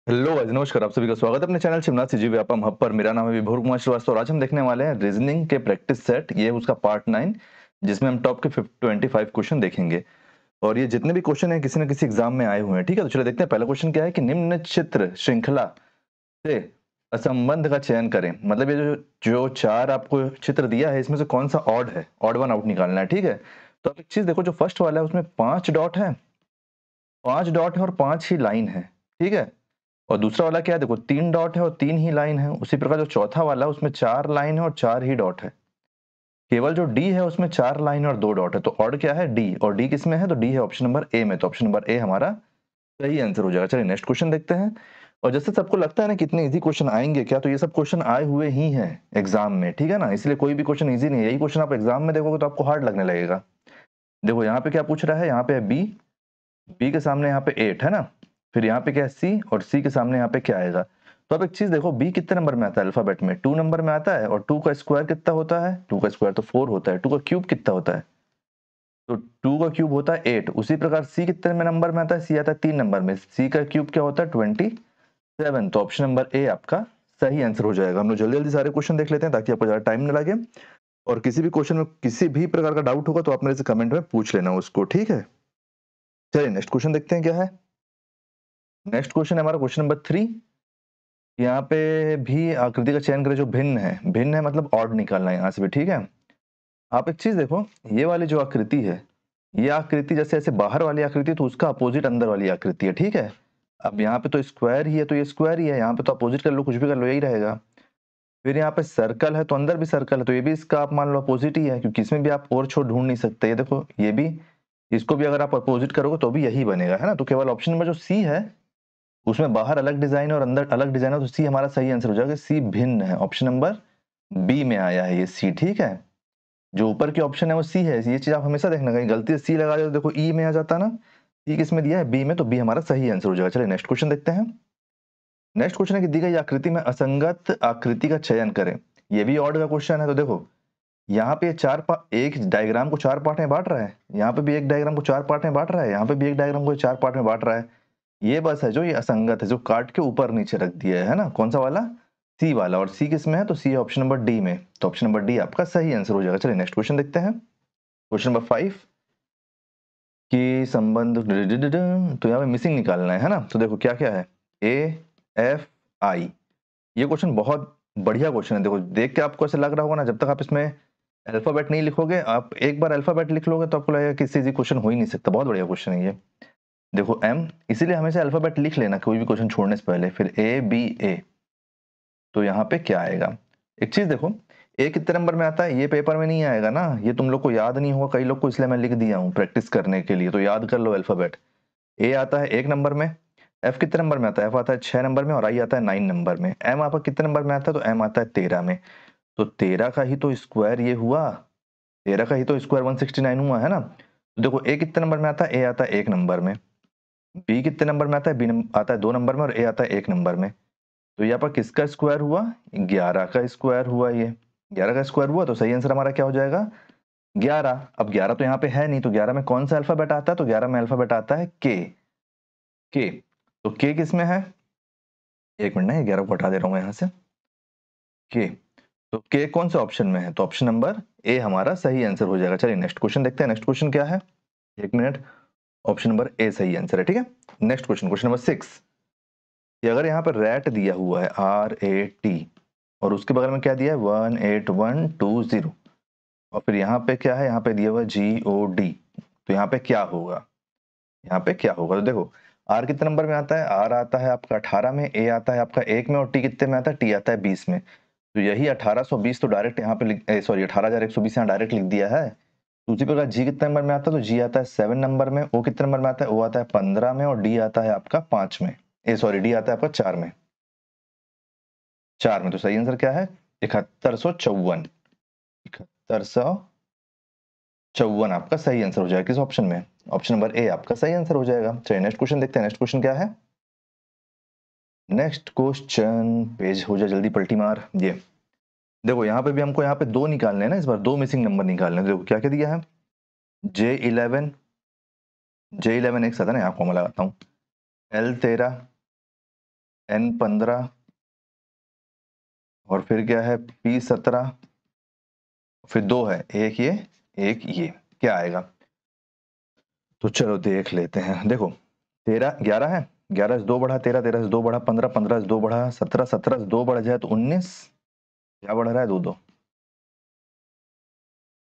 Hello guys, नमस्कार। आप सभी का स्वागत है अपने channel Shivnath CG Vyapam hub पर। मेरा नाम है विभोर कुमार श्रीवास्तव और आज हम देखने वाले हैं रीजनिंग के प्रैक्टिस सेट। ये उसका पार्ट 9 जिसमें हम टॉप के 25 क्वेश्चन देखेंगे और ये जितने भी क्वेश्चन हैं किसी न किसी एग्जाम में आए हुए हैं। ठीक है, तो चलिए देखते हैं। पहला क्वेश्चन क्या है कि निम्न चित्र श्रृंखला से असंबंध का चयन करें। मतलब ये जो जो चार आपको चित्र दिया है इसमें से कौन सा ऑड है, ऑड वन आउट निकालना है। ठीक है, तो आप एक चीज देखो, जो फर्स्ट वाला है उसमें 5 डॉट है, 5 डॉट है और 5 ही लाइन है। ठीक है, और दूसरा वाला क्या है, देखो 3 डॉट है और 3 ही लाइन है। उसी प्रकार जो चौथा वाला है उसमें 4 लाइन है और 4 ही डॉट है। केवल जो डी है उसमें 4 लाइन और 2 डॉट है। तो ऑड क्या है, डी, और डी किस में है, तो डी है ऑप्शन नंबर ए में। तो ऑप्शन नंबर ए हमारा सही आंसर हो जाएगा। चलिए नेक्स्ट क्वेश्चन देखते हैं। और जैसे सबको लगता है ना कितने इजी क्वेश्चन आएंगे, क्या तो ये सब क्वेश्चन आए हुए ही हैं एग्जाम में। ठीक है ना, इसलिए कोई भी क्वेश्चन इजी नहीं है। यही क्वेश्चन आप एग्जाम में देखोगे तो आपको हार्ड लगने लगेगा। देखो यहाँ पे क्या पूछ रहा है, यहाँ पे बी, बी के सामने यहाँ पे 8 है ना, फिर यहाँ पे क्या है सी, और सी के सामने यहाँ पे क्या आएगा। तो अब एक चीज देखो, बी कितने नंबर में आता है अल्फाबेट में, 2 नंबर में आता है। और 2 का स्क्वायर कितना होता है, 2 का स्क्वायर तो 4 होता है। 2 का क्यूब कितना होता है, तो 2 का क्यूब होता है 8। उसी प्रकार सी कितने में नंबर में आता है, सी आता है 3 नंबर में। सी का क्यूब क्या होता है, 27। तो ऑप्शन नंबर ए आपका सही आंसर हो जाएगा। हम लोग जल्दी जल्दी सारे क्वेश्चन देख लेते हैं ताकि आपको ज्यादा टाइम न लगे। और किसी भी क्वेश्चन में किसी भी प्रकार का डाउट होगा तो आप मेरे से कमेंट में पूछ लेना उसको। ठीक है, चलिए नेक्स्ट क्वेश्चन देखते हैं क्या है। नेक्स्ट क्वेश्चन है हमारा क्वेश्चन नंबर 3। यहाँ पे भी आकृति का चयन करें जो भिन्न है। भिन्न है मतलब ऑड निकालना है यहाँ से भी। ठीक है, आप एक चीज देखो, ये वाली जो आकृति है, ये आकृति जैसे ऐसे बाहर वाली आकृति, तो उसका अपोजिट अंदर वाली आकृति है। ठीक है, अब यहाँ पे तो स्क्वायर ही है तो ये स्क्वायर ही है, यहाँ पे तो अपोजिट कर लो, कुछ भी कर लो, यही रहेगा। फिर यहाँ पे सर्कल है तो अंदर भी सर्कल है, तो ये भी इसका आप मान लो अपोजिट ही है, क्योंकि इसमें भी आप और छोर ढूंढ नहीं सकते। ये देखो, ये भी, इसको भी अगर आप अपोजिट करोगे तो भी यही बनेगा, है ना। तो केवल ऑप्शन नंबर जो सी है उसमें बाहर अलग डिजाइन और अंदर अलग डिजाइन है, तो सी हमारा सही आंसर हो जाएगा। सी भिन्न है, ऑप्शन नंबर बी में आया है ये सी। ठीक है, जो ऊपर की ऑप्शन है वो सी है। ये चीज आप हमेशा देखना, कहीं गलती से सी लगा दो तो देखो ई में आ जाता ना। सी किसमें दिया है, बी में, तो बी हमारा सही आंसर हो जाएगा। चलिए नेक्स्ट क्वेश्चन देखते हैं। नेक्स्ट क्वेश्चन है कि दी गई आकृति में असंगत आकृति का चयन करें। ये भी ऑड का क्वेश्चन है। तो देखो यहाँ पे एक डायग्राम को 4 पार्ट में बांट रहा है, यहाँ पे भी एक डायग्राम को 4 पार्ट में बांट रहा है, यहाँ पे भी एक डायग्राम को 4 पार्ट में बांट रहा है। ये बस है जो ये असंगत है, जो काट के ऊपर नीचे रख दिया है ना। कौन सा वाला, सी वाला। और सी किस में है, तो सी ऑप्शन नंबर डी में। तो ऑप्शन नंबर डी आपका सही आंसर हो जाएगा। चलिए नेक्स्ट क्वेश्चन देखते हैं। क्वेश्चन नंबर 5 कि संबंध, तो यहाँ पे मिसिंग निकालना है ना। तो देखो क्या क्या है, ए एफ आई। ये क्वेश्चन बहुत बढ़िया क्वेश्चन है। देखो देख के आपको ऐसा लग रहा होगा ना, जब तक आप इसमें अल्फाबेट नहीं लिखोगे, आप एक बार अल्फाबेट लिख लोगे तो आपको लगेगा कि इससे इजी क्वेश्चन हो ही नहीं सकता। बहुत बढ़िया क्वेश्चन है ये। देखो एम, इसीलिए हमेशा अल्फाबेट लिख लेना कोई भी क्वेश्चन छोड़ने से पहले। फिर ए बी ए, तो यहाँ पे क्या आएगा। एक चीज देखो, ए कितने नंबर में आता है, ये पेपर में नहीं आएगा ना, ये तुम लोग को याद नहीं होगा कई लोग को, इसलिए मैं लिख दिया हूँ प्रैक्टिस करने के लिए। तो याद कर लो अल्फाबेट। ए आता है 1 नंबर में, एफ कितने नंबर में आता है, एफ आता है 6 नंबर में, और आई आता है 9 नंबर में। एम आपका कितने नंबर में आता है, तो एम आता है 13 में। तो 13 का ही तो स्क्वायर ये हुआ, 13 का ही तो स्क्वायर 169 हुआ, है ना। तो देखो ए कितने नंबर में आता है, ए आता है 1 नंबर में। बी कितने नंबर में आता है, आता है 2 नंबर में, और ए आता है 1 नंबर में। तो यहाँ पर किसका स्क्वायर हुआ, 11 का स्क्वायर हुआ। ये 11 का स्क्वायर हुआ, तो सही आंसर हमारा क्या हो जाएगा, 11। अब 11 तो यहाँ पे है नहीं, तो 11 में कौन सा अल्फाबेट आता है, तो 11 में अल्फाबेट आता है के। तो के किस में है, एक मिनट ना, 11 को हटा दे रहा हूँ यहाँ से। के, तो के कौन से ऑप्शन में है, तो ऑप्शन नंबर ए हमारा सही आंसर हो जाएगा। चलिए नेक्स्ट क्वेश्चन देखते हैं। नेक्स्ट क्वेश्चन क्या है, एक मिनट, ऑप्शन नंबर ए सही आंसर है। ठीक है, नेक्स्ट क्वेश्चन, क्वेश्चन नंबर 6 कि अगर यहाँ पर रैट दिया हुआ है RAT, और उसके बगल में क्या दिया है 18120, और फिर यहाँ पे क्या है, यहाँ पे दिया हुआ है GOD, तो यहाँ पे क्या होगा, यहाँ पे क्या होगा। तो देखो आर कितने नंबर में आता है, आर आता है आपका 18 में, ए आता है आपका 1 में, और टी कितने में आता है, टी आता है 20 में। तो यही 1820 तो डायरेक्ट यहाँ पे सॉरी 18120 यहाँ डायरेक्ट लिख दिया है। तो उसी प्रकार जी कितने नंबर में आता है, तो जी आता है 7 नंबर में, ओ कितने नंबर में आता है, ओ आता है 15 में, और डी आता है आपका 5 में। सॉरी डी आता है आपका 4 में, 4 में। तो सही आंसर क्या है, 7154, 7154 आपका सही आंसर हो जाएगा। किस ऑप्शन में, ऑप्शन नंबर ए आपका सही आंसर हो जाएगा। चलिए नेक्स्ट क्वेश्चन देखते हैं। नेक्स्ट क्वेश्चन क्या है, नेक्स्ट क्वेश्चन, पेज हो जाए जल्दी पलटी मार। ये देखो यहाँ पे भी हमको यहाँ पे 2 निकालने हैं ना, इस बार 2 मिसिंग नंबर निकालने हैं। देखो क्या क्या दिया है, J11, J11 एक साथ है ना, यहाँ को मैं लगाता हूँ, L13, N15 और फिर क्या है P17, फिर 2 है, एक ये क्या आएगा? तो चलो देख लेते हैं। देखो 13 11 है, 11 से 2 बढ़ा 13, 13 से 2 बढ़ा 15, 15 से 2 बढ़ा 17, 17 से 2 बढ़ जाए तो 19, क्या बढ़ रहा है 2 2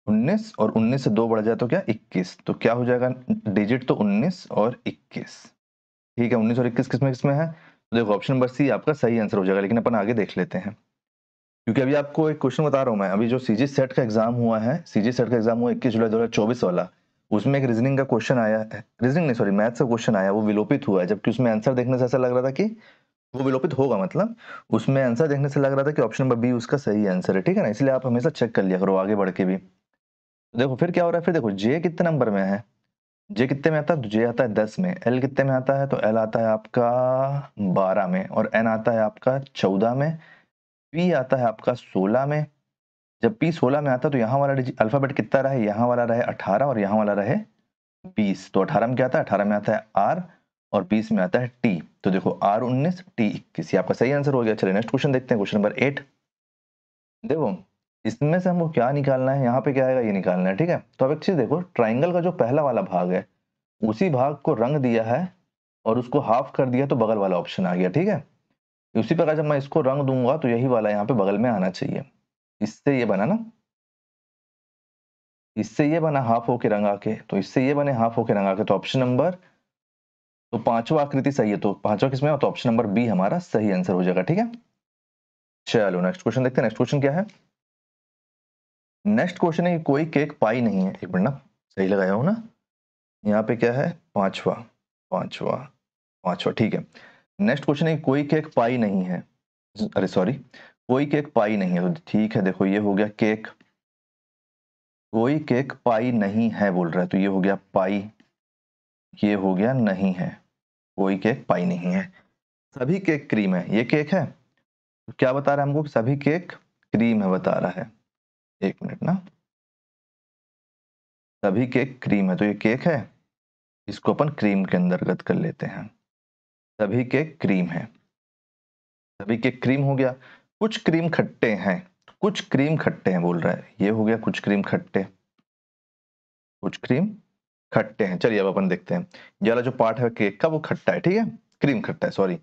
19, और 19 से 2 बढ़ जाए तो क्या 21, तो क्या हो जाएगा डिजिट तो 19 और 21। ठीक है, 19 और 21 किसमें है? तो देखो ऑप्शन नंबर सी आपका सही आंसर हो जाएगा, लेकिन अपन आगे देख लेते हैं, क्योंकि अभी आपको एक क्वेश्चन बता रहा हूं मैं। अभी जो सीजी सेट का एग्जाम हुआ है, सीजी सेट का एग्जाम हुआ 21 जुलाई 2024 वाला, उसमें एक रीजनिंग का क्वेश्चन आया है, रीजनिंग नहीं सॉरी मैथ्स का क्वेश्चन आया, वो विलोपित हुआ है, जबकि उसमें आंसर देखने से ऐसा लग रहा था कि वो विलोपित होगा, मतलब उसमें आंसर देखने से लग रहा था कि ऑप्शन नंबर बी उसका सही आंसर है। ठीक है ना, इसलिए आप हमेशा चेक कर लिया करो आगे बढ़ के भी। तो देखो फिर क्या हो रहा है, फिर देखो जे कितने नंबर में है, जे कितने में आता है? जे आता है 10 में। एल कितने में आता है? तो एल आता है आपका 12 में, और एन आता है आपका 14 में, पी आता है आपका 16 में। जब पी 16 में आता है तो यहाँ वाला अल्फाबेट कितना रहे? यहाँ वाला रहे 18 और यहाँ वाला रहे 20। तो 18 में क्या आता है? 18 में आता है आर, और 20 में आता है टी। तो देखो आर 19 टी 21, आपका सही आंसर हो गया। चलिए नेक्स्ट क्वेश्चन देखते हैं, क्वेश्चन नंबर 8। देखो इसमें से हमको क्या निकालना है, यहाँ पे क्या आएगा ये निकालना है। ठीक है, तो अब एक चीज देखो, ट्राइंगल का जो पहला वाला भाग है उसी भाग को रंग दिया है और उसको हाफ कर दिया तो बगल वाला ऑप्शन आ गया। ठीक है, उसी प्रकार जब मैं इसको रंग दूंगा तो यही वाला यहाँ पे बगल में आना चाहिए। इससे ये बना ना, इससे ये बना हाफ होके रंग आके, तो इससे ये बने हाफ होके रंग आके, तो ऑप्शन नंबर, तो पांचवा आकृति सही है, तो पांचवा किसमें है? तो ऑप्शन नंबर बी हमारा सही आंसर हो जाएगा। ठीक है, चलो नेक्स्ट क्वेश्चन देखते हैं। नेक्स्ट क्वेश्चन क्या है? नेक्स्ट क्वेश्चन है कि कोई केक पाई नहीं है। एक मिनट ना, सही लगाया हूं ना? यहाँ पे क्या है? पांचवा, पांचवा, पांचवा। ठीक है, नेक्स्ट क्वेश्चन है कि कोई केक पाई नहीं है, अरे सॉरी, कोई केक पाई नहीं है। तो ठीक है, देखो ये हो गया केक, कोई केक पाई नहीं है बोल रहा है, तो ये हो गया पाई, ये हो गया नहीं है, कोई केक पाई नहीं है। सभी केक क्रीम है, ये केक है, तो क्या बता रहा है हमको? सभी केक क्रीम है बता रहा है। एक मिनट ना, सभी केक क्रीम है, तो ये केक है, इसको अपन क्रीम के अंतर्गत कर लेते हैं। सभी केक क्रीम है, सभी केक क्रीम हो गया। कुछ क्रीम खट्टे हैं, कुछ क्रीम खट्टे हैं बोल रहा है, ये हो गया कुछ क्रीम खट्टे, कुछ क्रीम खट्टे हैं। चलिए अब अपन देखते हैं, ये वाला जो पार्ट है केक का वो खट्टा है, ठीक है, क्रीम खट्टा है सॉरी।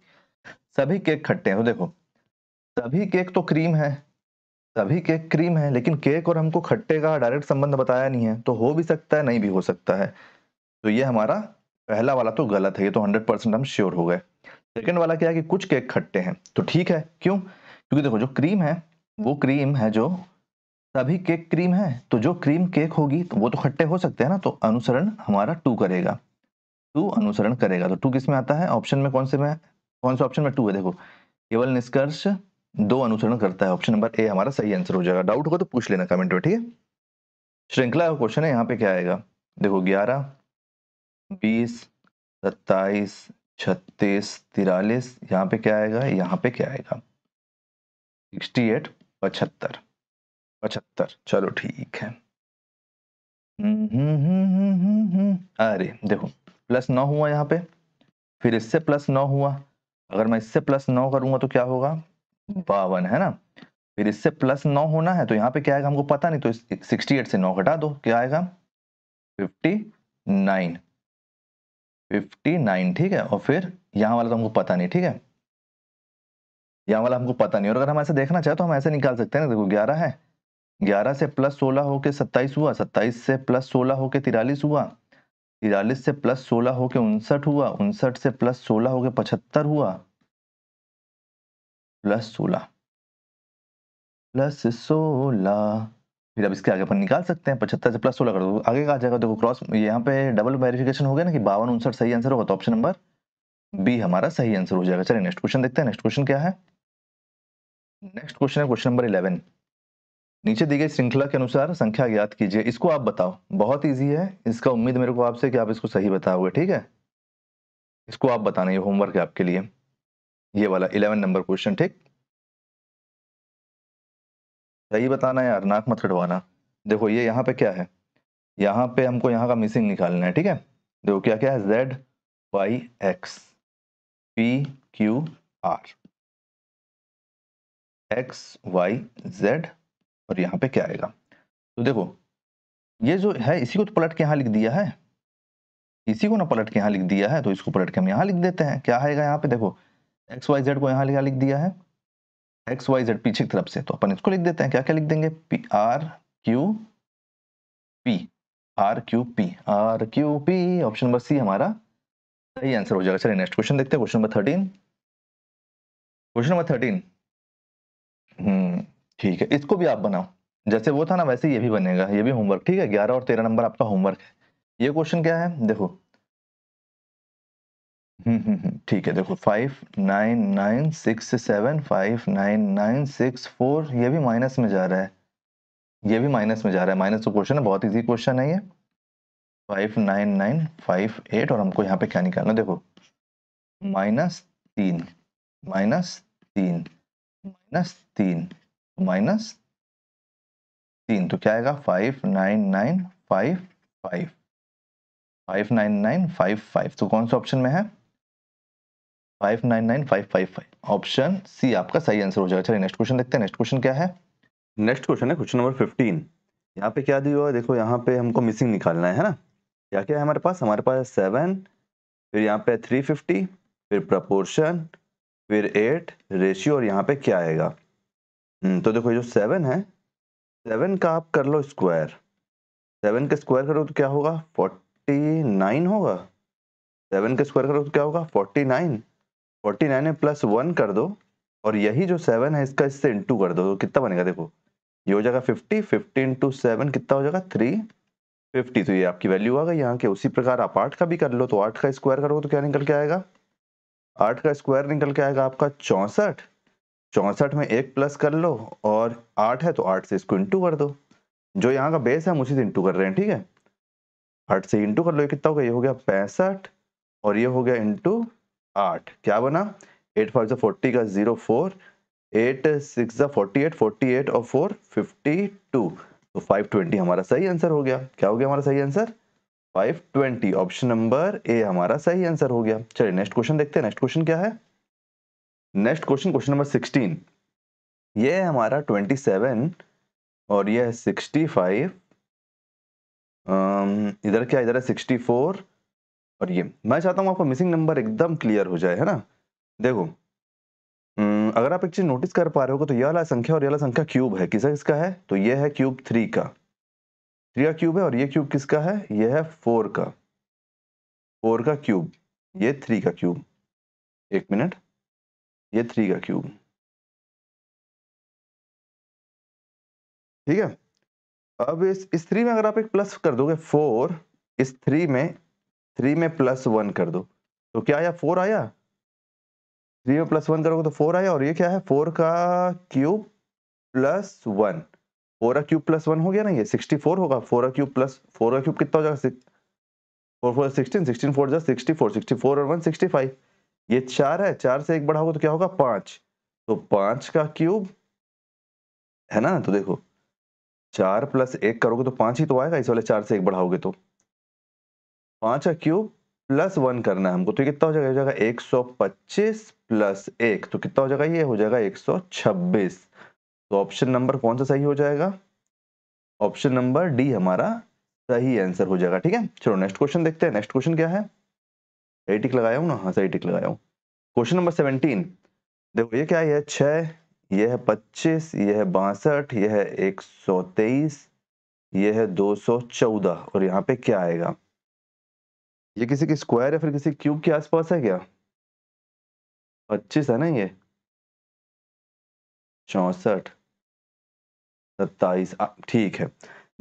सभी केक खट्टे हैं, तो देखो सभी केक तो क्रीम है, सभी केक क्रीम है, लेकिन केक और हमको खट्टे का डायरेक्ट संबंध बताया नहीं है, तो हो भी सकता है नहीं भी हो सकता है। तो ये हमारा पहला वाला तो गलत है, ये तो 100% हम श्योर हो गए। सेकंड वाला क्या है कि कुछ केक खट्टे हैं, तो ठीक है, क्यों? क्योंकि देखो जो क्रीम है वो क्रीम है, जो सभी केक क्रीम है, तो जो क्रीम केक होगी तो वो तो खट्टे हो सकते हैं ना, तो अनुसरण हमारा टू करेगा, टू अनुसरण करेगा। तो टू किस में आता है? ऑप्शन में कौन से में, कौन से ऑप्शन में टू है? देखो केवल निष्कर्ष दो अनुसरण करता है, ऑप्शन नंबर ए हमारा सही आंसर हो जाएगा। डाउट होगा तो पूछ लेना कमेंट में, ठीक है। श्रृंखला का क्वेश्चन है, यहाँ पे क्या आएगा? देखो 11, 20, 27, 36, 43, यहाँ पे क्या आएगा? यहाँ पे क्या आएगा? 68, 75, 75। चलो ठीक है। अरे देखो +9 हुआ यहाँ पे, फिर इससे +9 हुआ, अगर मैं इससे +9 करूंगा तो क्या होगा? 52 है ना। फिर इससे +9 होना है, तो यहाँ पे क्या आएगा हमको पता नहीं, तो 68 से 9 घटा दो, क्या आएगा? 59, 59। ठीक है, और फिर यहाँ वाला तो हमको पता नहीं, ठीक है, यहाँ वाला हमको पता नहीं। और अगर हम ऐसे देखना चाहे तो हम ऐसे निकाल सकते हैं ना, देखो 11 है, 11 से +16 होके 27 हुआ, 27 से +16 होके 43 हुआ, 43 से +16 होके 59 हुआ, 59 से +16 होके 75 हुआ, +16, +16। फिर अब इसके आगे अपन निकाल सकते हैं, 75 से +16 कर दो, आगे का आ जाएगा। देखो क्रॉस यहाँ पे डबल वेरिफिकेशन हो गया ना कि 52, 59 सही आंसर होगा, तो ऑप्शन नंबर बी हमारा सही आंसर हो जाएगा। चलिए नेक्स्ट क्वेश्चन देखते हैं। नेक्स्ट क्वेश्चन क्या है? नेक्स्ट क्वेश्चन है क्वेश्चन नंबर 11। नीचे दी गई श्रृंखला के अनुसार संख्या ज्ञात कीजिए। इसको आप बताओ, बहुत इजी है, इसका उम्मीद मेरे को आपसे कि आप इसको सही बताओगे, ठीक है। इसको आप बताना, ये होमवर्क है आपके लिए, ये वाला 11 नंबर क्वेश्चन, ठीक। सही बताना यार, नाक मत कटवाना। देखो ये यहाँ पे क्या है, यहाँ पे हमको यहाँ का मिसिंग निकालना है, ठीक है। देखो क्या क्या है, Z Y X P Q R, X Y Z, और यहाँ पे क्या आएगा। तो देखो ये जो है इसी को तो पलट के यहाँ लिख दिया है, इसी को ना पलट के यहाँ लिख दिया है, तो इसको पलट के हम यहाँ लिख देते हैं। क्या आएगा यहाँ पे, देखो एक्स वाई जेड को यहाँ लिख दिया है, एक्स वाई जेड पीछे की तरफ से, तो अपन इसको लिख देते हैं। क्या क्या लिख देंगे, P R Q P, R Q P, R Q P, option number C हमारा सही आंसर हो जाएगा। चलिए नेक्स्ट क्वेश्चन देखते हैं, क्वेश्चन नंबर 13। क्वेश्चन नंबर 13, ठीक है, इसको भी आप बनाओ, जैसे वो था ना वैसे ये भी बनेगा, ये भी होमवर्क, ठीक है। 11 और 13 नंबर आपका होमवर्क है। ये क्वेश्चन क्या है देखो, ठीक है, देखो 59967, 59964, ये भी माइनस में जा रहा है, ये भी माइनस में जा रहा है। माइनस तो क्वेश्चन है, बहुत इजी क्वेश्चन है ये। 59958, और हमको यहाँ पे क्या निकालना, देखो -3, -3, -3, -3, तो क्या आएगा 59955, 59955, तो कौन सा ऑप्शन में है, 599555, ऑप्शन सी आपका सही आंसर हो जाएगा। चलिए नेक्स्ट क्वेश्चन देखते हैं, नेक्स्ट क्वेश्चन क्या है। नेक्स्ट क्वेश्चन है क्वेश्चन नंबर 15। यहाँ पे क्या दिया हुआ है, देखो यहाँ पे हमको मिसिंग निकालना है ना। क्या क्या है हमारे पास, 7, फिर यहाँ पे 350, फिर प्रपोर्शन, फिर 8, रेशियो, और यहाँ पे क्या आएगा। तो देखो जो 7 है, 7 का आप कर लो स्क्वायर, 7 का स्क्वायर करो तो क्या होगा 49 होगा, 7 का स्क्वायर करो तो क्या होगा 49, 49 में +1 कर दो, और यही जो 7 है इसका इससे इंटू कर दो, तो कितना बनेगा, देखो ये हो जाएगा 50, 50 इंटू 7 कितना हो जाएगा 350, तो ये आपकी वैल्यू आ गई यहाँ के। उसी प्रकार आप 8 का भी कर लो, तो 8 का स्क्वायर करोगे तो क्या निकल के आएगा, 8 का स्क्वायर निकल के आएगा आपका 64, 64 में 1 प्लस कर लो, और 8 है तो 8 से इसको इंटू कर दो, जो यहाँ का बेस है हम उसी से इंटू कर रहे हैं, ठीक है। 8 से इंटू कर लो, ये कितना हो गया, ये हो गया 65, और ये हो गया इंटू 8, क्या बना 8 5 40 का 0 4, 8 6 48, 48 और 4 52, तो 520 हमारा सही आंसर हो गया। क्या हो गया हमारा सही आंसर 520, ऑप्शन नंबर ए हमारा सही आंसर हो गया। चलिए नेक्स्ट क्वेश्चन देखते हैं, नेक्स्ट क्वेश्चन क्या है। नेक्स्ट क्वेश्चन, क्वेश्चन नंबर 16, ये है हमारा 27, और ये है 65, इधर क्या, इधर है 64, और ये मैं चाहता हूं आपको मिसिंग नंबर एकदम क्लियर हो जाए, है ना। देखो अगर आप एक चीज नोटिस कर पा रहे हो तो ये वाला संख्या और ये वाला संख्या क्यूब है, किसका किसका है, तो ये है क्यूब 3 का, 3 का क्यूब है, और ये क्यूब किसका है, ये है 4 का, 4 का क्यूब, ये 3 का क्यूब, एक मिनट, ये 3 का क्यूब, ठीक है। अब इस 3 में अगर आप एक प्लस कर दोगे 4, इस 3 में +1 कर दो, तो क्या आया 4 आया, 3 में +1 करोगे तो 4 आया, और ये क्या है 4 का क्यूब +1, 4 का क्यूब +1 हो गया ना, ये 64 होगा, 4 का क्यूब प्लस 4 का क्यूब कितना हो जाएगा 4 4 16, 16 4 जा 64, 64 और 1 65, ये 4 है, 4 से 1 बढ़ाओगे तो क्या होगा 5, तो 5 का क्यूब है ना। तो देखो 4 + 1 करोगे तो 5 ही तो आएगा, इस वाले 4 से 1 बढ़ाओगे तो 5 का क्यूब +1 करना है हमको, तो ये कितना हो जाएगा, हो जाएगा 125 + 1, तो कितना हो जाएगा, ये हो जाएगा 126, तो ऑप्शन नंबर कौन सा सही हो जाएगा, ऑप्शन नंबर डी हमारा सही आंसर हो जाएगा, ठीक है। चलो नेक्स्ट क्वेश्चन देखते हैं, नेक्स्ट क्वेश्चन क्या है, सही टिक लगाया हूँ ना, हाँ सही टिक लगाया हूँ। क्वेश्चन नंबर 17, देखो ये क्या है, ये है 6, ये है 25, ये है 62, ये है 123, ये है 214, और यहाँ पे क्या आएगा, ये किसी की स्क्वायर या फिर किसी क्यूब के आसपास है क्या, 25 है ना, ये 64, 27, ठीक है।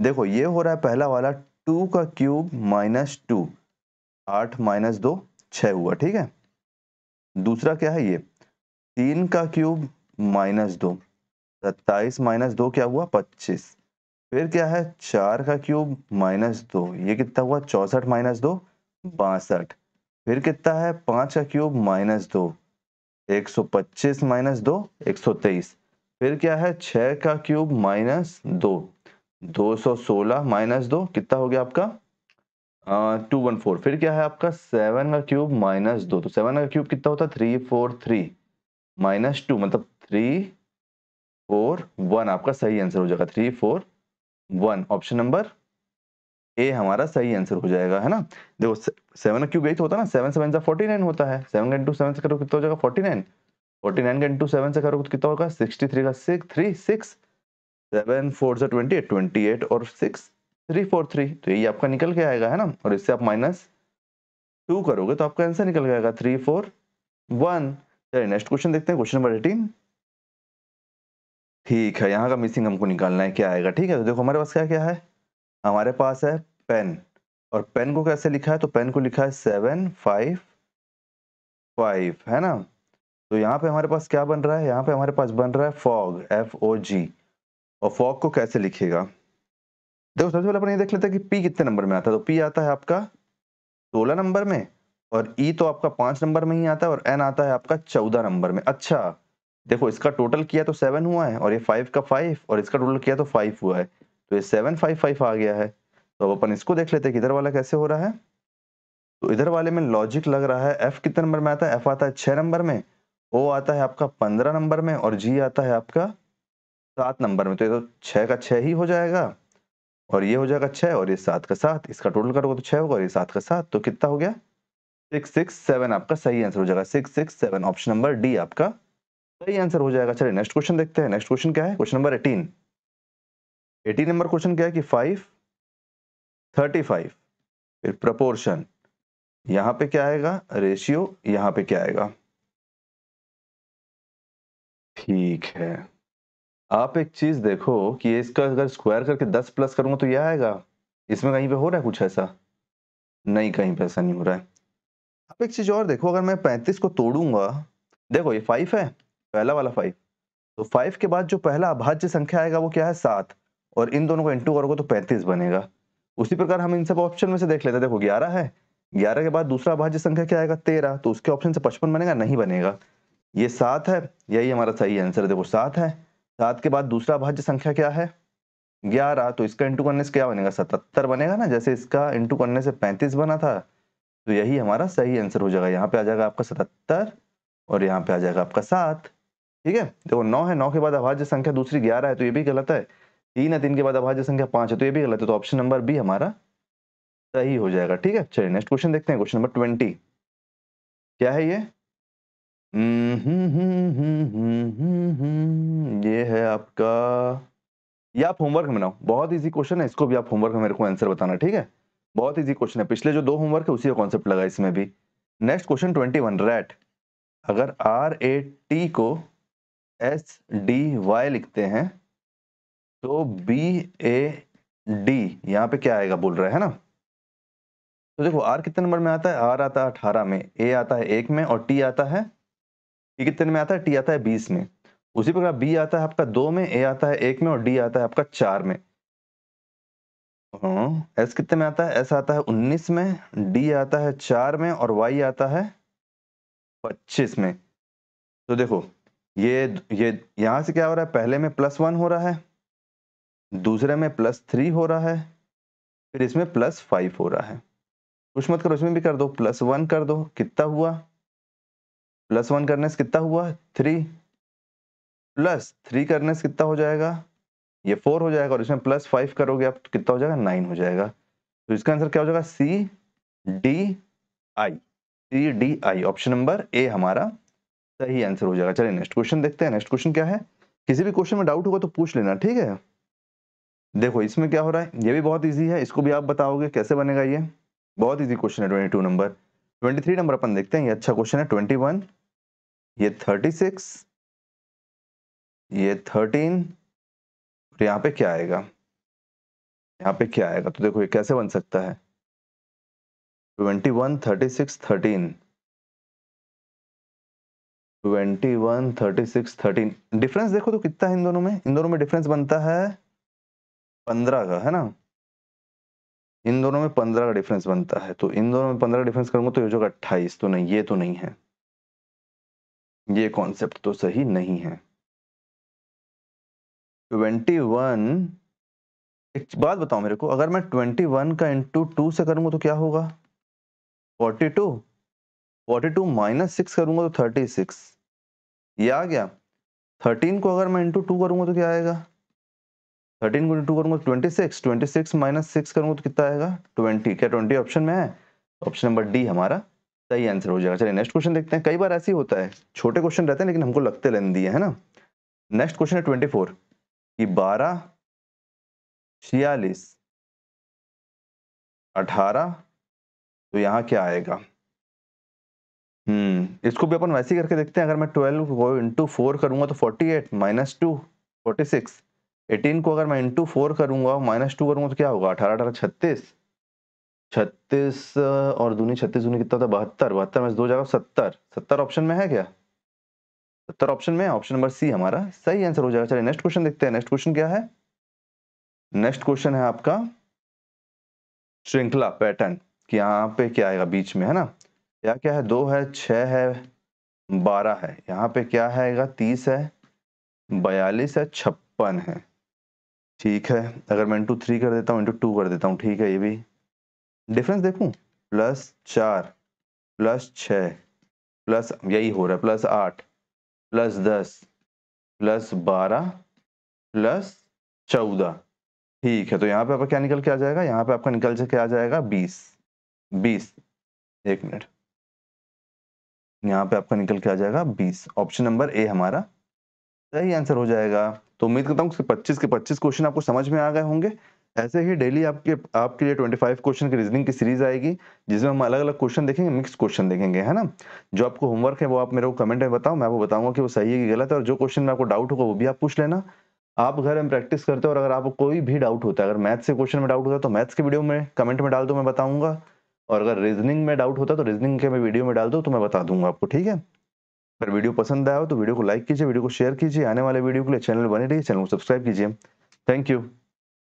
देखो ये हो रहा है पहला वाला 2 का क्यूब -2, 8 - 2 6 हुआ, ठीक है। दूसरा क्या है, ये 3 का क्यूब -2, 27 - 2 क्या हुआ 25, फिर क्या है 4 का क्यूब -2, ये कितना हुआ 64 - 2 62, फिर कितना है 5 का क्यूब -2, 125 - 2 123, फिर क्या है 6 का क्यूब -2, 216 - 2 कितना हो गया आपका 214, फिर क्या है आपका 7 का क्यूब -2, तो 7 का क्यूब कितना होता है 343, -2 मतलब 3 4 1 आपका सही आंसर हो जाएगा। 3 4 1 ऑप्शन नंबर ए हमारा सही आंसर हो जाएगा, है ना। देखो 7 क्यूब यही तो होता है ना, 7 7 49 होता है। 7 का इंटू 7 से करो कितना हो जाएगा 49। 49 का इंटू 7 से करो तो कितना होगा 63 का 6 3 6 7 4 से 28 28 और 6 3 4 3, तो यही आपका निकल के आएगा, है ना। और इससे आप -2 करोगे तो आपका आंसर निकल जाएगा 3 4 1। चलिए नेक्स्ट क्वेश्चन देखते हैं, क्वेश्चन नंबर 18। ठीक है, यहाँ का मिसिंग हमको निकालना है, क्या आएगा। ठीक है, तो देखो हमारे पास क्या क्या है, हमारे पास है पेन, और पेन को कैसे लिखा है, तो पेन को लिखा है 7 5 5, है ना। तो यहाँ पे हमारे पास क्या बन रहा है, यहाँ पे हमारे पास बन रहा है फॉग, FOG। और फॉग को कैसे लिखेगा, देखो सबसे पहले अपन ये देख लेते हैं कि पी कितने नंबर में आता है। तो पी आता है आपका 16 नंबर में, और ई तो आपका 5 नंबर में ही आता है, और एन आता है आपका 14 नंबर में। अच्छा देखो इसका टोटल किया तो 7 हुआ है, और ये 5 का 5, और इसका टोटल किया तो 5 हुआ है, तो ये 7 5 5 आ गया है। तो अब अपन इसको देख लेते हैं कि इधर वाला कैसे हो रहा है। तो इधर वाले में लॉजिक लग रहा है, एफ कितने नंबर में आता है, एफ आता है 6 नंबर में, ओ आता है आपका 15 नंबर में, और जी आता है आपका 7 नंबर में। तो ये तो 6 का 6 ही हो जाएगा, और ये हो जाएगा 6, और ये 7 का 7, इसका टोटल करोगे तो 6 होगा, और ये 7 का 7, तो कितना हो गया 6 6 7 आपका सही आंसर हो जाएगा। 6 6 7 ऑप्शन नंबर डी आपका सही आंसर हो जाएगा। चलिए नेक्स्ट क्वेश्चन देखते हैं। नेक्स्ट क्वेश्चन क्या है, क्वेश्चन नंबर 18। 18 नंबर क्वेश्चन क्या है कि 5 35, फिर प्रपोर्शन, यहाँ पे क्या आएगा रेशियो, यहाँ पे क्या आएगा। ठीक है, आप एक चीज देखो कि इसका अगर स्क्वायर करके 10 प्लस करूंगा तो यह आएगा, इसमें कहीं पे हो रहा है कुछ ऐसा, नहीं कहीं पे ऐसा नहीं हो रहा है। आप एक चीज और देखो, अगर मैं 35 को तोड़ूंगा, देखो ये 5 है, पहला वाला 5, तो 5 के बाद जो पहला अभाज्य संख्या आएगा वो क्या है 7, और इन दोनों को इंटू करोगे तो 35 बनेगा। उसी प्रकार हम इन सब ऑप्शन में से देख लेते हैं। देखो 11 है, 11 के बाद दूसरा अभाज्य संख्या क्या आएगा 13, तो उसके ऑप्शन से 55 बनेगा, नहीं बनेगा। ये 7 है, यही हमारा सही आंसर है। देखो 7 है, 7 के बाद दूसरा अभाज्य संख्या क्या है 11, तो इसका इंटू करने से क्या बनेगा 77 बनेगा ना, जैसे इसका इंटू करने से 35 बना था। तो यही हमारा सही आंसर हो जाएगा। यहाँ पे आ जाएगा आपका 77, और यहाँ पे आ जाएगा आपका 7। ठीक है, देखो 9 है, 9 के बाद अभाज्य संख्या दूसरी 11 है, तो ये भी गलत है। 3 है, 3 के बाद अभाज्य संख्या 5 है, तो ये भी गलत है। तो ऑप्शन नंबर बी हमारा सही हो जाएगा। ठीक है, चलिए नेक्स्ट क्वेश्चन देखते हैं, क्वेश्चन नंबर 20। क्या है ये, ये है आपका, ये आप होमवर्क में बनाओ, बहुत इजी क्वेश्चन है, इसको भी आप होमवर्क में मेरे को आंसर बताना। ठीक है, बहुत इजी क्वेश्चन है, पिछले जो 2 होमवर्क है उसी का कॉन्सेप्ट लगा इसमें भी। नेक्स्ट क्वेश्चन 21, रैट, अगर RAT को SDY लिखते हैं तो BAD यहाँ पे क्या आएगा बोल रहा है ना। तो देखो R कितने नंबर में आता है, R आता है 18 में, A आता है 1 में, और T आता है, T कितने में आता है, T आता है 20 में। उसी प्रकार B आता है आपका 2 में, A आता है 1 में, और D आता है आपका 4 में। हाँ, S कितने में आता है, S आता है 19 में, D आता है 4 में, और Y आता है 25 में। तो देखो ये यहाँ से क्या हो रहा है, पहले में +1 हो रहा है, दूसरे में +3 हो रहा है, फिर इसमें +5 हो रहा है। कुछ मत करो, इसमें भी कर दो, +1 कर दो, कितना हुआ, +1 करने से कितना हुआ 3, +3 करने से कितना हो जाएगा, ये 4 हो जाएगा, और इसमें +5 करोगे आप तो कितना हो जाएगा 9 हो जाएगा। तो इसका आंसर क्या हो जाएगा CDI ऑप्शन नंबर ए हमारा सही आंसर हो जाएगा। चलिए नेक्स्ट क्वेश्चन देखते हैं। नेक्स्ट क्वेश्चन क्या है, किसी भी क्वेश्चन में डाउट होगा तो पूछ लेना, ठीक है। देखो इसमें क्या हो रहा है, ये भी बहुत इजी है, इसको भी आप बताओगे कैसे बनेगा, ये बहुत इजी क्वेश्चन है। 22 नंबर, 23 नंबर अपन देखते हैं, ये अच्छा क्वेश्चन है। 21, ये 36, ये 13, और यहाँ पे क्या आएगा, यहाँ पे क्या आएगा, तो देखो ये कैसे बन सकता है 21 36 13, 21 36 13, डिफरेंस देखो तो कितना है इन दोनों में, इन दोनों में डिफरेंस बनता है 15 का, है ना। इन दोनों में 15 का डिफरेंस बनता है, तो इन दोनों में 15 का डिफरेंस करूंगा तो ये हो जाएगा 28, तो नहीं, ये तो नहीं है, ये कॉन्सेप्ट तो सही नहीं है। 21, एक बात बताओ मेरे को, अगर मैं 21 का इंटू 2 से करूंगा तो क्या होगा 42, 42 -6 करूंगा तो 36, ये आ गया। 13 को अगर मैं इंटू 2 करूंगा तो क्या आएगा? 13 को इंटू करूंगा तो 26, 26 माइनस 6 करूंगा तो कितना आएगा? 20। क्या 20 ऑप्शन में है? ऑप्शन नंबर डी हमारा सही आंसर हो जाएगा। चलिए नेक्स्ट क्वेश्चन देखते हैं। कई बार ऐसे ही होता है, छोटे क्वेश्चन रहते हैं लेकिन हमको लगते लेंदी है ना। नेक्स्ट क्वेश्चन है 24 कि 12, 46, 18, तो यहाँ क्या आएगा? इसको भी अपन वैसे ही करके देखते हैं। अगर मैं 12 को इंटू 4 करूंगा तो 48 माइनस 2 46। 18 को अगर मैं इंटू 4 करूंगा माइनस 2 करूंगा तो क्या होगा? 18 18 36, 36 और दूनी 36 दूनी कितना था? 72, 72 में से 2 जाएगा 70। 70 ऑप्शन में है क्या? 70 ऑप्शन में है। ऑप्शन नंबर सी हमारा सही आंसर हो जाएगा। चलिए नेक्स्ट क्वेश्चन देखते हैं। नेक्स्ट क्वेश्चन क्या है? नेक्स्ट क्वेश्चन है आपका श्रृंखला पैटर्न कि यहाँ पे क्या आएगा बीच में, है ना। क्या क्या है? 2 है, 6 है, 12 है। यहाँ पे क्या आएगा? 30 है, 42 है, 56 है। ठीक है, अगर मैं इंटू 3 कर देता हूँ, इंटू 2 कर देता हूँ, ठीक है। ये भी डिफरेंस देखूं, +4 +6 प्लस यही हो रहा है +8 +10 +12 +14। ठीक है, तो यहाँ पे आपका क्या निकल के आ जाएगा? यहाँ पे आपका निकल के आ जाएगा 20। 20, एक मिनट, यहाँ पे आपका निकल के आ जाएगा 20। ऑप्शन नंबर ए हमारा सही आंसर हो जाएगा। तो उम्मीद करता हूँ कि 25 के 25 क्वेश्चन आपको समझ में आ गए होंगे। ऐसे ही डेली आपके लिए 25 क्वेश्चन की रीजनिंग की सीरीज आएगी, जिसमें हम अलग अलग क्वेश्चन देखेंगे, मिक्स क्वेश्चन देखेंगे, है ना। जो आपको होमवर्क है वो आप मेरे को कमेंट में बताओ, मैं आपको बताऊंगा कि वो सही है कि गलत है। और जो क्वेश्चन में आपको डाउट होगा वो भी आप पूछ लेना। आप घर में प्रैक्टिस करते हो, और अगर आपको कोई भी डाउट होता है, अगर मैथ्स से क्वेश्चन में डाउट होता है तो मैथ्स के वीडियो में कमेंट में डाल दो, मैं बताऊंगा। और अगर रीजनिंग में डाउट होता है तो रीजनिंग के वीडियो में डाल दो, तो मैं बता दूंगा आपको, ठीक है। अगर वीडियो पसंद आया हो तो वीडियो को लाइक कीजिए, वीडियो को शेयर कीजिए। आने वाले वीडियो के लिए चैनल बने रहिए, चैनल को सब्सक्राइब कीजिए। Thank you.